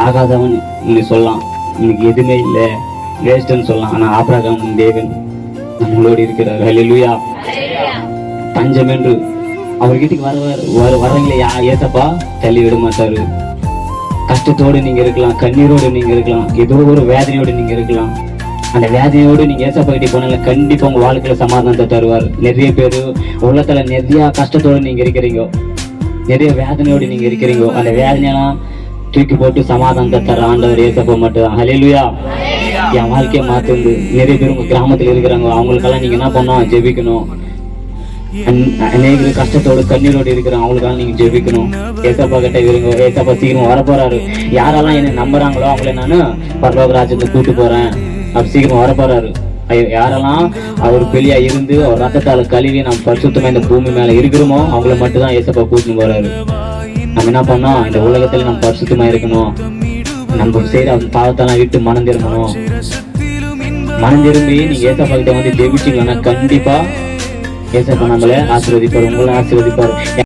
ஆகாதவன் நீங்க சொல்லலாம், இன்னைக்கு எதுவுமே இல்லை, வேஸ்ட்ன்னு சொல்லலாம். ஆனா ஆபிரகாம் தேவன் நம்மளோடு இருக்கிறார். ஹல்லேலூயா. பஞ்சம் என்று அவர் வீட்டுக்கு வரவங்களை ஏசப்பா தள்ளி விட மாட்டாரு. கஷ்டத்தோடு நீங்க இருக்கலாம், கண்ணீரோடு நீங்க இருக்கலாம், ஏதோ ஒரு வேதனையோடு நீங்க இருக்கலாம். அந்த வேதனையோடு நீங்க ஏசப்பா கிட்ட போனால கண்டிப்பா உங்க வாழ்க்கையில சமாதானத்தை தருவார். நிறைய பேரு உள்ளத்துல நிறைய கஷ்டத்தோடு நீங்க இருக்கிறீங்க, நிறைய வேதனையோடு நீங்க இருக்கிறீங்க. அந்த வேதனையெல்லாம் தூக்கி போட்டு சமாதானத்தை தர ஆண்டவர் ஏசப்பா மட்டும் தான். ஹல்லேலூயா. என் வாழ்க்கையை மாத்துந்து நிறைய பேர் உங்க கிராமத்துல இருக்கிறாங்க, அவங்களுக்கெல்லாம் நீங்க என்ன பண்ணணும், ஜெபிக்கணும். அநேக கஷ்டத்தோடு கண்ணீரோடு இருக்கிறாங்க, அவங்களுக்கெல்லாம் நீங்க ஜெபிக்கணும். ஏசப்பா கிட்ட இருங்க. ஏசப்பா சீக்கிரம் வரப்போறாரு. யாரெல்லாம் என்ன நம்புறாங்களோ அவங்கள நானு பரலோக ராஜ்யத்தை கூட்டு போறேன், அவர் சீக்கிரம் வரப்போறாரு. யாரெல்லாம் அவர் பெரியா இருந்து அவர் ரத்தத்தால கழுவி நம்ம பரிசுத்தமா இந்த பூமி மேல இருக்கிறோமோ அவங்கள மட்டும் தான் ஏசப்பா கூட்டின்னு போறாரு. நம்ம என்ன பண்ணோம், இந்த உலகத்துல நம்ம பரிசுத்தமா இருக்கணும், நம்ம செய்யற பாவத்தெல்லாம் விட்டு மனம் திரும்பணும். மனம் திரும்பி நீங்க ஏசப்பா கிட்ட வந்து ஜெபிச்சீங்கன்னா கண்டிப்பா ஏசப்பா நம்மளை ஆசீர்வதிப்பார், உங்களை ஆசீர்வதிப்பார்.